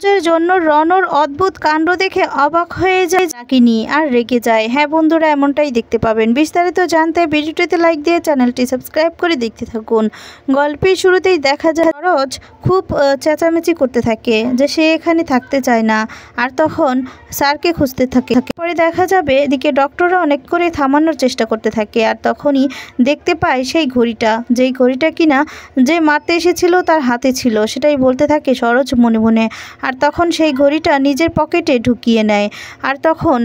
সরোজের জন্য রণর অদ্ভুত কাণ্ড দেখে অবাক হয়ে যায় রাগিনী আর রেগে যায়। হ্যাঁ বন্ধুরা, এমনটাই দেখতে পাবেন। বিস্তারিত জানতে ভিডিওটিতে লাইক দিয়ে চ্যানেলটি সাবস্ক্রাইব করে দেখতে থাকুন। গল্পের শুরুতেই দেখা যায় সরোজ খুব চেঁচামেচি করতে থাকে যে সে এখানে থাকতে চায় না, আর তখন স্যারকে খুঁজতে থাকে। পরে দেখা যাবে এদিকে ডক্টররা অনেক করে থামানোর চেষ্টা করতে থাকে, আর তখনই দেখতে পায় সেই ঘড়িটা, যেই ঘড়িটা কিনা যে মারতে এসেছিল তার হাতে ছিল। সেটাই বলতে থাকে সরোজ মনে মনে। আর তখন সেই ঘড়িটা নিজের পকেটে ঢুকিয়ে নেয়, আর তখন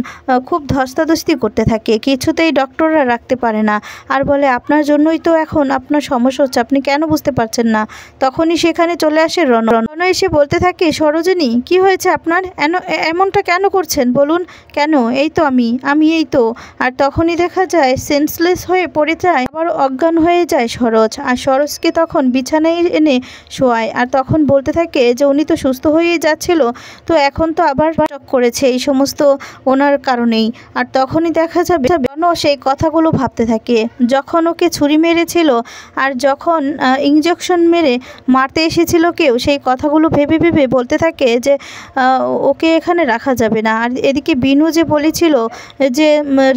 খুব ধস্তাধস্তি করতে থাকে। কিছুতেই ডক্টররা রাখতে পারে না, আর বলে আপনার জন্যই তো এখন আপনার সমস্যা হচ্ছে, আপনি কেন বুঝতে পারছেন না। তখনই সেখানে চলে আসে রণ। রণ এসে বলতে থাকে সরোজিনী কি হয়েছে আপনার, এমনটা কেন করছেন বলুন। কেন, এই তো আমি এই তো। আর তখনই দেখা যায় সেন্সলেস হয়ে পড়ে যায়, আবার অজ্ঞান হয়ে যায় সরোজ। আর সরোজকে তখন বিছানায় এনে শোয়ায়, আর তখন বলতে থাকে যে উনি তো সুস্থ হয়ে যাচ্ছিল, তো এখন তো আবার স্ট্রোক করেছে, এই সমস্ত ওনার কারণেই। আর তখনই দেখা যাবে সেই কথাগুলো ভাবতে থাকে যখন ওকে ছুরি মেরেছিল আর যখন ইঞ্জেকশন মেরে মারতে এসেছিল কেউ, সেই কথাগুলো ভেবে ভেবে বলতে থাকে যে ওকে এখানে রাখা যাবে না। আর এদিকে বিনু যে বলেছিল যে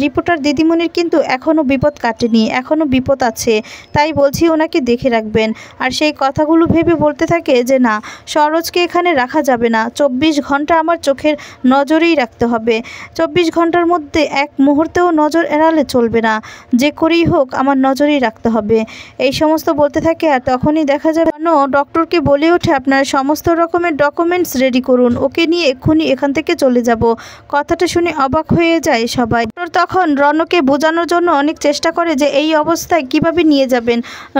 রিপোর্টার দিদিমণির কিন্তু এখনও বিপদ কাটেনি, এখনও বিপদ আছে, তাই বলছি ওনাকে দেখে রাখবেন। আর সেই কথাগুলো ভেবে বলতে থাকে যে না, সরোজকে এখানে রাখা যাবে না, 24 ঘন্টা আমার চোখের নজরেই রাখতে হবে। 24 ঘন্টার মধ্যে এক মুহূর্তেও নজর এড়ালে চলবে না, যে করেই হোক আমার নজরেই রাখতে হবে, এই সমস্ত বলতে থাকে। আর তখনই দেখা যাবে ডক্টরকে বলে ওঠে আপনার সমস্ত রকমের ডকুমেন্টস রেডি করুন, ওকে নিয়ে এক্ষুনি এখান থেকে চলে যাব। কথাটা শুনে অবাক হয়ে যায় সবাই। ডক্টর তখন রণকে বোঝানোর জন্য অনেক চেষ্টা করে যে এই অবস্থায় কিভাবে নিয়ে যাবেন,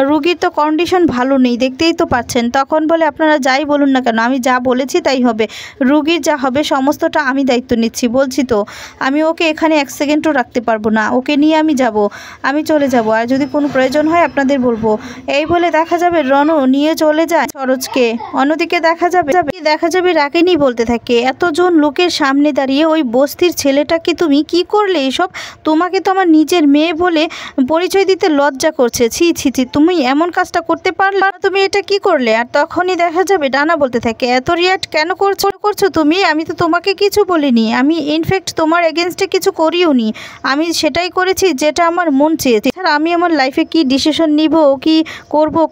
রুগীর তো কন্ডিশন ভালো নেই, দেখতেই তো পাচ্ছেন। তখন বলে আপনারা যাই বলুন না কেন, আমি যা বলেছি তাই হবে, রুগীর যা হবে সমস্তটা আমি দায়িত্ব নিচ্ছি, বলছি তো আমি ওকে এখানে 1 সেকেন্ডও রাখতে পারবো না, ওকে নিয়ে আমি চলে যাব, আর যদি কোনো প্রয়োজন হয় আপনাদের বলবো। এই বলে দেখা যাবে রণ নিয়ে চলে যায় সরোজকে। অন্যদিকে দেখা যাবে রাগিনী বলতে থাকে এতজন লোকের সামনে দাঁড়িয়ে ওই বস্তির ছেলেটাকে তুমি কি করলে এসব, তোমাকে তো আমার নিজের মেয়ে বলে পরিচয় দিতে লজ্জা করছে, ছি ছি ছি, তুমি এমন কাজটা করতে পারলে, তুমি এটা কি করলে। আর তখনই দেখা যাবে ডানা বলতে থাকে এত রিয়াক্ট কেন করছো তুমি, আমি তো তোমাকে কিছু বলিনি, আমি ইনফ্যাক্ট তোমার এগেনস্টে কিছু করিও নি, আমি সেটাই করেছি যেটা আমার মন চেয়েছে। আর আমি আমার লাইফে কি ডিসিশন নিব, কি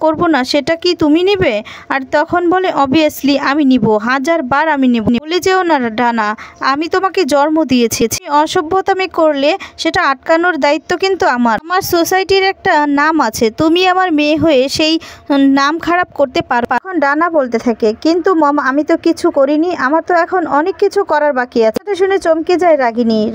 করব না সেটা কি তুমি নিবে। আর তখন বলে অবভিয়াসলি আমি নিব, 1000 বার আমি নিব, বলে যেও না ডানা, আমি তোমাকে জন্ম দিয়েছি, অসভ্যতামি করলে সেটা আটকানোর দায়িত্ব কিন্তু আমার সোসাইটির একটা নাম আছে, তুমি আমার মেয়ে হয়ে সেই নাম খারাপ করতে পারো। এখন ডানা বলতে থাকে কিন্তু মম আমি তো কিছু করিনি, আমার তো এখন অনেক কিছু করার বাকি আছে। এটা শুনে চমকে যায়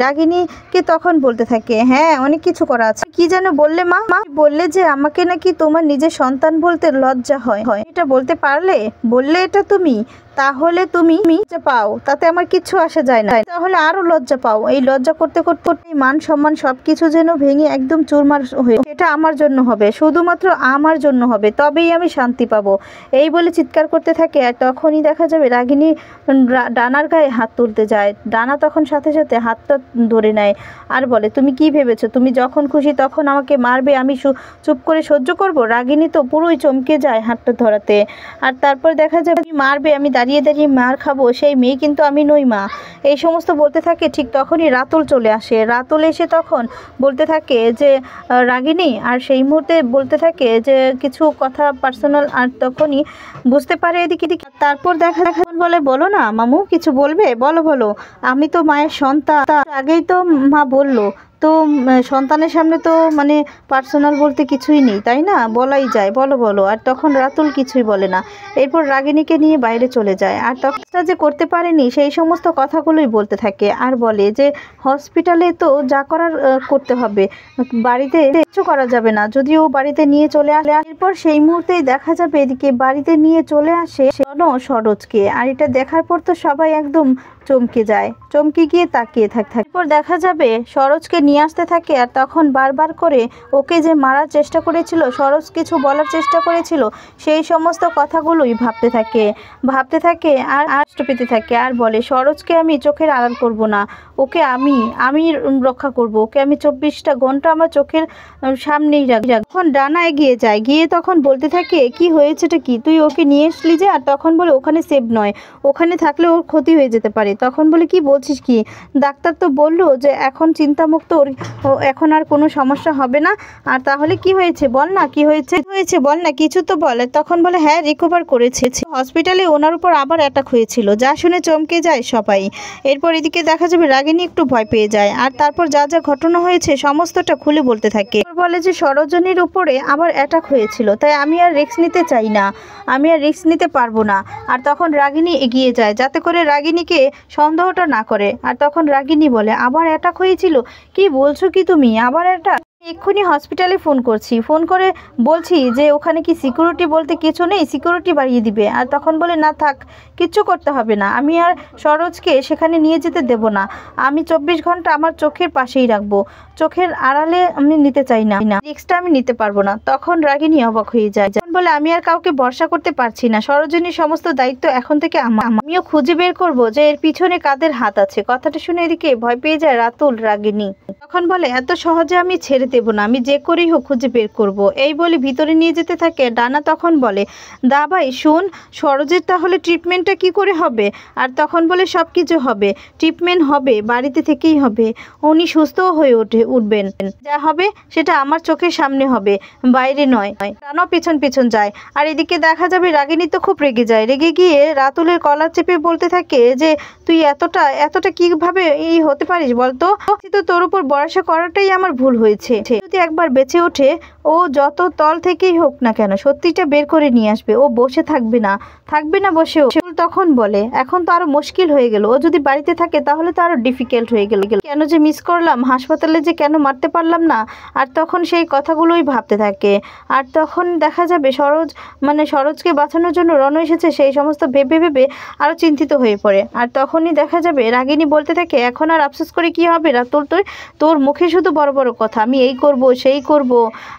রাগিনীকে তখন বলতে থাকে হ্যাঁ অনেক কিছু করা আছে। কি যেন বললে মা, বললে যে আমাকে নাকি তোমার নিজের সন্তান বলতে লজ্জা হয়, এটা বলতে পারলে, বললে এটা তুমি, তাহলে তুমি লজ্জা পাও, তাতে আমার কিচ্ছু আসে যায় না, তাহলে আরো লজ্জা পাও। এই লজ্জা করতে করতে মান সম্মান সবকিছু যেন ভেঙে একদম চুরমার হয়ে, এটা আমার জন্য হবে, শুধুমাত্র আমার জন্য হবে, তবেই আমি শান্তি পাবো, এই বলে চিৎকার করতে থাকে। আর তখনই দেখা যাবে রাগিনী ডানার গায়ে হাত তুলতে যায়। ডানা তখন সাথে সাথে হাতটা ধরে নেয় আর বলে তুমি কি ভেবেছো তুমি যখন খুশি তখন আমাকে মারবে, আমি চুপ করে সহ্য করব। রাগিনী তো পুরোই চমকে যায় হাতটা ধরাতে। আর তারপর দেখা যাবে তুমি মারবে, আমি দাঁড়িয়ে দাঁড়িয়ে মার খাবো, সেই মেয়ে কিন্তু আমি নই মা, এই সমস্ত বলতে থাকে। ঠিক তখনই রাতুল চলে আসে। রাতুল এসে তখন বলতে থাকে যে রাগিনী, আর সেই মুহূর্তে বলতে থাকে যে কিছু কথা পার্সোনাল। আর তখনই বুঝতে পারে এদিকে। তারপর দেখা বলে বলো না মামু, কিছু বলবে, বলো, আমি তো মায়ের সন্তান, আগেই তো মা বললো, তো সন্তানের সামনে তো মানে পার্সোনাল বলতে কিছুই নেই, তাই না, বলাই যায়, বলো। আর তখন রাতুল কিছুই বলে না। এরপর রাগিনীকে নিয়ে বাইরে চলে যায়। আর তখন যে করতে পারেনি সেই সমস্ত কথাগুলোই বলতে থাকে, আর বলে যে হসপিটালে তো যা করার করতে হবে, বাড়িতে কিছু করা যাবে না, যদিও বাড়িতে নিয়ে চলে আসে। এরপর সেই মুহূর্তেই দেখা যাবে এদিকে বাড়িতে নিয়ে চলে আসে সরোজকে। আর এটা দেখার পর তো সবাই একদম চমকে যায়, চমকে গিয়ে তাকিয়ে থাকে। এরপর দেখা যাবে সরোজকে নিয়ে আসতে থাকে আর তখন বারবার করে ওকে যে মারার চেষ্টা করেছিল, সরোজ কিছু বলার চেষ্টা করেছিল, সেই সমস্ত কথাগুলোই ভাবতে থাকে আর কষ্ট পেতে থাকে আর বলে সরোজকে আমি চোখের আড়াল করব না, ওকে আমি রক্ষা করব, ওকে আমি 24টা ঘন্টা আমার চোখের সামনেই রাখবো। তখন ডানা এগিয়ে যায়, গিয়ে তখন বলতে থাকে কি হয়েছেটা কি, তুই ওকে নিয়ে আসলি যে? আর তখন বলে ওখানে সেভ নয়, ওখানে থাকলে ওর ক্ষতি হয়ে যেতে পারে। তখন বলে কি বলছিস কি, ডাক্তার তো বললো যে এখন চিন্তামুক্ত, ওর এখন আর কোনো সমস্যা হবে না। আর তাহলে কি হয়েছে বল না, কি হয়েছে বল না, কিছু তো বলে। তখন বলে হ্যাঁ রিকভার করেছে, হসপিটালে ওনার উপর আবার অ্যাটাক হয়েছিল। যা শুনে চমকে যায় সবাই। এরপর এদিকে দেখা যাবে রাগিনী একটু ভয় পেয়ে যায় আর তারপর যা যা ঘটনা হয়েছে সমস্তটা খুলে বলতে থাকে। বলে যে সরোজনীর উপরে আবার অ্যাটাক হয়েছিল, তাই আমি আর রিস্ক নিতে চাই না, আমি আর রিস্ক নিতে পারবো না। আর তখন রাগিনী এগিয়ে যায় যাতে করে রাগিনীকে সন্দেহটা না করে। আর তখন রাগিনী বলে আবার অ্যাটাক হয়েছিল, কি বলছো কি তুমি, আবার অ্যাটাক? এক্ষুনি হসপিটালে ফোন করছি, ফোন করে বলছি যে ওখানে কি সিকিউরিটি বলতে কিছু নেই, সিকিউরিটি বাড়িয়ে দিবে। আর তখন বলে না থাক, কিচ্ছু করতে হবে না, আমি আর সরোজকে সেখানে নিয়ে যেতে দেব না, আমি 24 ঘন্টা আমার চোখের পাশেই রাখবো, চোখের আড়ালে আমি নিতে চাই না, রিস্কটা আমি নিতে পারবো না। তখন রাগিনী অবাক হয়ে যায়, বলে আমি আর কাউকে ভরসা করতে পারছি না, সরোজিনীর সমস্ত দায়িত্ব এখন থেকে আমিও খুঁজে বের করব যে এর পিছনে কাদের হাত আছে। কথাটা শুনে এদিকে ভয় পেয়ে যায় রাতুল রাগিনী। তখন বলে এত সহজে আমি ছেড়ে দেব না, আমি যে করেই হোক খুঁজে বের করব। এই বলে ভিতরে নিয়ে যেতে থাকে। ডানা তখন বলে দা ভাই শুন, সরোজের তাহলে ট্রিটমেন্টটা কি করে হবে? আর তখন বলে সব কিছু হবে, ট্রিটমেন্ট হবে, বাড়িতে থেকেই হবে, উনি সুস্থও হয়ে উঠবেন, যা হবে সেটা আমার চোখের সামনে হবে, বাইরে নয়। ডানাও পেছন পেছন যায়। আর এদিকে দেখা যাবে রাগিনী তো খুব রেগে যায়, রেগে গিয়ে রাতুলের কলার চেপে বলতে থাকে যে তুই এতটা কিভাবে এই হতে পারিস বলতো, তো তোর উপর ভরসা করাটাই আমার ভুল হয়েছে, যদি একবার বেঁচে ওঠে ও যত তল থেকেই হোক না কেন সত্যিটা বের করে নিয়ে আসবে, ও বসে থাকবে না বসেও। তখন বলে এখন তো আরো মুশকিল হয়ে গেল, ও যদি বাড়িতে থাকে তাহলে তো আরো ডিফিকাল্ট হয়ে গেল, কেন যে মিস করলাম, হাসপাতালে যে কেন মারতে পারলাম না। আর তখন সেই কথাগুলোই ভাবতে থাকে। আর তখন দেখা যাবে সরোজকে বাঁচানোর জন্য রণ এসেছে, সেই সমস্ত ভেবে ভেবে আরো চিন্তিত হয়ে পড়ে। আর তখনই দেখা যাবে রাগিনী বলতে থাকে এখন আর আফসোস করে কি হবে রাতুল, তোর মুখে শুধু বড় বড় কথা, আমি এই করব সেই করব,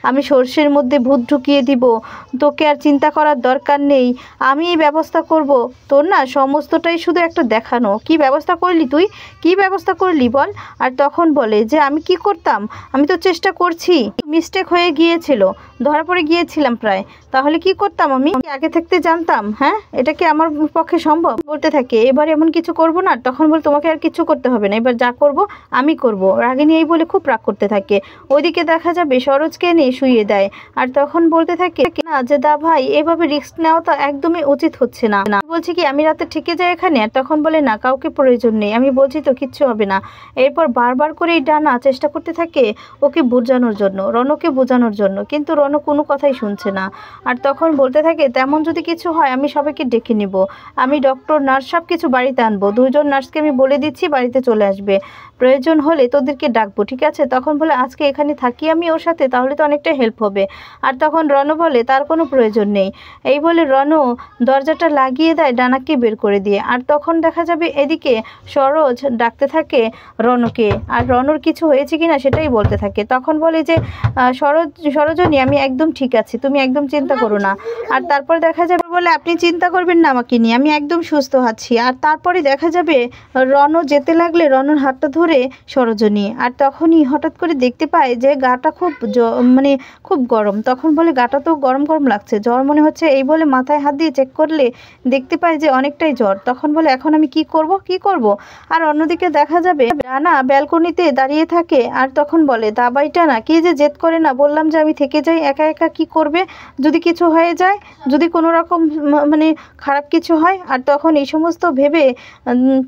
আমি সর্ষের মধ্যে ভূত ঢুকিয়ে দিব, তোকে আর চিন্তা করার দরকার নেই, আমি এই ব্যবস্থা করব। তোর না সমস্তটাই শুধু একটা দেখানো, কি ব্যবস্থা করলি তুই, কি ব্যবস্থা করলি বল? আর তখন বলে যে আমি কি করতাম, আমি তো চেষ্টা করছি, মিস্টেক হয়ে গিয়েছিল, ধরা পড়ে গিয়েছিলাম প্রায়, তাহলে কি করতাম, আমি আগে থাকতে জানতাম, হ্যাঁ এটা কি আমার পক্ষে সম্ভব? বলতে থাকে এবার এমন কিছু করব না। তখন বল তোমাকে আর কিছু করতে হবে না, এবার যা করব আমি করব। রাগিনী এই বলে খুব রাগ করতে থাকে। ওইদিকে দেখা যাবে সরোজকে এনে শুইয়ে দেয়। আর তখন বলতে থাকে না যে দা ভাই এভাবে রিস্ক নেওয়া তো একদমই উচিত হচ্ছে না, বলছি কি আমি রাতে থেকে যাই এখানে। আর তখন বলে না কাউকে প্রয়োজন নেই, আমি বলছি তো কিচ্ছু হবে না। এরপর বারবার করে এই ডানা চেষ্টা করতে থাকে ওকে বোঝানোর জন্য, রণকে বোঝানোর জন্য, কিন্তু রণ কোনো কথাই শুনছে না। আর তখন বলতে থাকে তেমন যদি কিছু হয় আমি সবাইকে ডেকে নিব, আমি ডক্টর নার্স সব কিছু বাড়িতে আনবো, 2 জন নার্সকে আমি বলে দিচ্ছি বাড়িতে চলে আসবে, প্রয়োজন হলে তোদেরকে ডাকবো, ঠিক আছে? তখন বলে আজকে এখানে থাকি আমি ওর সাথে, তাহলে তো অনেকটা হেল্প হবে। আর তখন রণ বলে তার কোনো প্রয়োজন নেই। এই বলে রণ দরজাটা লাগিয়ে দেয় ডানাকে বের করে দিয়ে। আর তখন দেখা যাবে এদিকে সরোজ ডাকতে থাকে রণকে, আর রণর কিছু হয়েছে কিনা সেটাই বলতে থাকে। তখন বলে যে সরোজনী আমি একদম ঠিক আছি, তুমি একদম চিন্তা করো না। আর তারপর দেখা যাবে বলে আপনি চিন্তা করবেন না আমাকে নিয়ে, আমি একদম সুস্থ আছি। আর তারপরে দেখা যাবে রণ যেতে লাগলে রণর হাতটা ধরে সরোজনী। আর তখনই হঠাৎ করে দেখতে পায় যে গাটা খুব গরম। তখন বলে গাটা তো গরম গরম লাগছে, জ্বর মনে হচ্ছে। এই বলে মাথায় হাত দিয়ে চেক করলে দেখতে পায় যে অনেকটাই জ্বর। তখন বলে এখন আমি কি করব। আর অন্যদিকে দেখা যাবে ডানা ব্যালকনিতে দাঁড়িয়ে থাকে। আর তখন বলে দাবাইটা না কি যে জেদ করে না, বললাম যে আমি থেকে যাই, একা একা কি করবে, যদি কিছু হয়ে যায়, যদি কোনো রকম খারাপ কিছু হয়। আর তখন এই সমস্ত ভেবে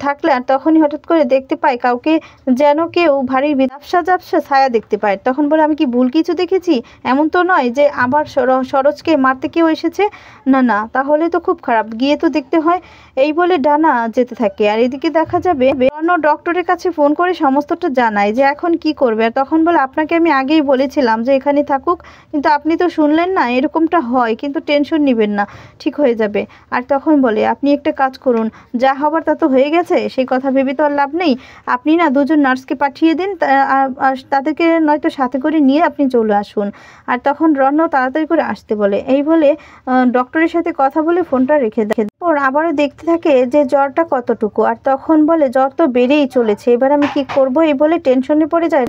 থাকলে আর তখনই হঠাৎ করে দেখতে পায় কাউকে, যেন কেউ ভারী ঝাপসা ছায়া দেখতে পায়। তখন বলে আমি কি ভুল কিছু দেখেছি, এমন তো নয় যে আবার সরোজকে মারতে কেউ এসেছে। না না, তাহলে তো খুব খারাপ, গিয়ে তো দেখতে হয়। এই বলে ডানা যেতে থাকে। আর এদিকে দেখা যাবে রণ ডক্টরের কাছে ফোন করে সমস্তটা জানায় যে এখন কি করবে। আর তখন বলে আপনাকে আমি আগেই বলেছিলাম যে এখানে থাকুক, কিন্তু আপনি তো শুনলেন না। এরকমটা হয়, কিন্তু টেনশন নেবেন না, ঠিক হয়ে যাবে। আর তখন বলে আপনি একটা কাজ করুন, যা হবার তা তো হয়ে গেছে, সেই কথা ভেবে তো আর লাভ নেই। আপনি না দুজন নার্সকে পাঠিয়ে দিন, তাদেরকে নয়তো সাথে করে নিয়ে আপনি চলে আসুন। আর তখন রণ তাড়াতাড়ি করে আসতে বলে। এই বলে ডক্টরের সাথে কথা বলে ফোনটা রেখে দেয়। ওর আবারও দেখতে থাকে যে জ্বরটা কতটুকু। আর তখন বলে জ্বর তো বেড়েই চলেছে, এবার আমি কি করব, এই বলে টেনশনে পড়ে যায়।